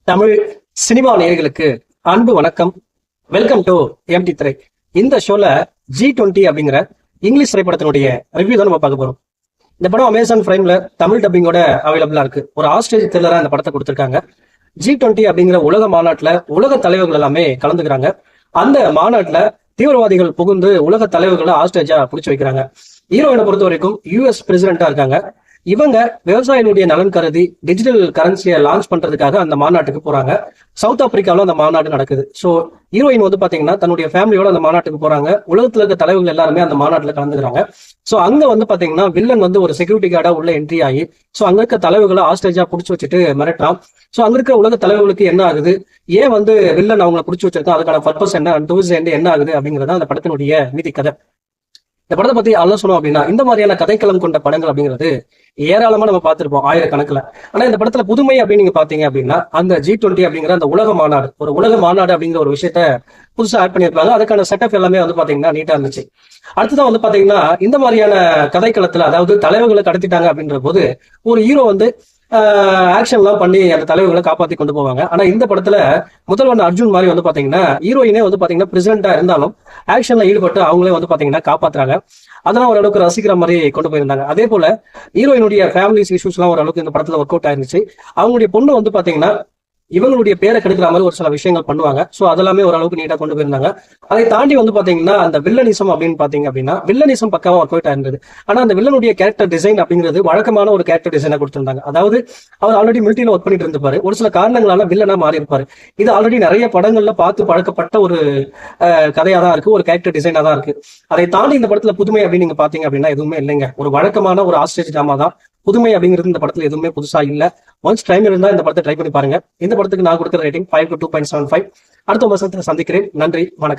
Tamil cinema நேயர்களுக்கு அன்பு வணக்கம். வெல்கம் டு எம்டி திரை. இந்த ஷோல G20 அப்படிங்கிற இங்கிலீஷ் திரைப்படத்தினுடைய ரிவ்யூ தான் நம்ம பார்க்க போறோம். இந்த படம் அமேசான் பிரைம்ல தமிழ் டப்பிங்கோட அவைலபிளா இருக்கு. ஒரு ஆஸ்ட்ரேஜ் த்ரில்லரா இந்த படத்தை கொடுத்திருக்காங்க. G20 அப்படிங்கிற உலக மாநாட்டுல உலக தலைவர்கள் எல்லாமே கலந்துக்கிறாங்க. அந்த மாநாட்டுல தீவிரவாதிகள் புகுந்து உலக தலைவர்களை ஆஸ்ட்ரேஜா பிடிச்சு வைக்கிறாங்க. ஹீரோயினை பொறுத்த வரைக்கும் யூஎஸ் பிரசிடென்டா இருக்காங்க. இவங்க விவசாயிகளுடைய நலன் கருதி டிஜிட்டல் கரன்சியை லான்ச் பண்றதுக்காக அந்த மாநாட்டுக்கு போறாங்க. சவுத் ஆப்பிரிக்காவில் அந்த மாநாடு நடக்குது. ஸோ ஹீரோயின் வந்து பாத்தீங்கன்னா தன்னுடைய ஃபேமிலியோட அந்த மாநாட்டுக்கு போறாங்க. உலகத்துல இருக்க தலைவர்கள் எல்லாருமே அந்த மாநாட்டுல கலந்துக்கிறாங்க. ஸோ அங்க வந்து பாத்தீங்கன்னா வில்லன் வந்து ஒரு செக்யூரிட்டி கார்டா உள்ள என்ட்ரி ஆகி ஸோ அங்க இருக்க தலைவர்களை ஆஸ்ட்ரேஜா பிடிச்சி வச்சுட்டு மிரட்டான். ஸோ அங்க இருக்க உலக தலைவர்களுக்கு என்ன ஆகுது, ஏன் வந்து வில்லன் அவங்களை பிடிச்சி வச்சிருக்கா, அதுக்கான பர்பஸ் என்ன, டூஸ் என்ன ஆகுது அப்படிங்கறத அந்த படத்தினுடைய மீதி கதை. இந்த படத்தை பத்தி அல்ல சொன்னோம் அப்படின்னா, இந்த மாதிரியான கதைக்களம் கொண்ட படங்கள் அப்படிங்கிறது ஏராளமா நம்ம பார்த்திருப்போம், ஆயிரக்கணக்கில். ஆனா இந்த படத்துல புதுமை அப்படின்னு நீங்க பாத்தீங்க அப்படின்னா, அந்த G20 அப்படிங்கிற அந்த உலக மாநாடு, ஒரு உலக மாநாடு அப்படிங்கிற ஒரு விஷயத்த புதுசா ஆட் பண்ணியிருப்பாங்க. அதுக்கான செட்டப் எல்லாமே வந்து பாத்தீங்கன்னா நீட்டா இருந்துச்சு. அடுத்ததான் வந்து பாத்தீங்கன்னா, இந்த மாதிரியான கதைக்களத்துல அதாவது தலைவர்களை கடத்திட்டாங்க அப்படின்ற போது ஒரு ஹீரோ வந்து ஆக்ஷன்லாம் பண்ணி அந்த தலைவர்களை காப்பாத்தி கொண்டு போவாங்க. ஆனா இந்த படத்துல முதல்வன் அர்ஜுன் மாதிரி வந்து பாத்தீங்கன்னா ஹீரோயினே வந்து பாத்தீங்கன்னா பிரசிடென்டா இருந்தாலும் ஆக்ஷன்ல ஈடுபட்டு அவங்களே வந்து பாத்தீங்கன்னா காப்பாத்துறாங்க. அதெல்லாம் ஓரளவுக்கு ரசிக்கிற மாதிரி கொண்டு போயிருந்தாங்க. அதே போல ஹீரோயினுடைய ஃபேமிலி இஷ்யூஸ் எல்லாம் ஓரளவுக்கு இந்த படத்துல ஒர்க் அவுட் ஆயிருந்துச்சு. அவங்களுடைய பொண்ணு வந்து பாத்தீங்கன்னா இவங்களுடைய பேரை கெடுக்கிற மாதிரி ஒரு சில விஷயங்கள் பண்ணுவாங்க. ஸோ அதெல்லாமே ஓரளவுக்கு நீட்டா கொண்டு போயிருந்தாங்க. அதை தாண்டி வந்து பாத்தீங்கன்னா அந்த வில்லனிசம் அப்படின்னு பாத்தீங்க அப்படின்னா வில்லனிசம் பக்காவா ஒர்க் அவுட் ஆயிருந்தது. ஆனா அந்த வில்லனுடைய கேரக்டர் டிசைன் அப்படிங்கிறது வழக்கமான ஒரு கேரக்டர் டிசைனா கொடுத்திருந்தாங்க. அதாவது அவர் ஆல்ரெடி மிலிட்டரியில ஒர்க் பண்ணிட்டு இருந்திருப்பாரு. ஒரு சில காரணங்களால வில்லனா மாறி இருப்பாரு. இது ஆல்ரெடி நிறைய படங்கள்ல பார்த்து பழக்கப்பட்ட ஒரு கதையா தான் இருக்கு, ஒரு கேரக்டர் டிசைனா தான் இருக்கு. அதை தாண்டி இந்த படத்துல புதுமை அப்படின்னு நீங்க பாத்தீங்க அப்படின்னா எதுவுமே இல்லைங்க. ஒரு வழக்கமான ஒரு ஆஸ்ட்ரேஜ் டிராமா தான். புதுமை அப்படிங்கிறது இந்த படத்துல எதுவுமே புதுசா இல்ல. ஒன்ஸ் டைம் இருந்தா இந்த படத்தை ட்ரை பண்ணி பாருங்க. இந்த படத்துக்கு நான் கொடுக்குற ரேட்டிங் 5 to 2.75. அடுத்த வருஷத்துல சந்திக்கிறேன். நன்றி, வணக்கம்.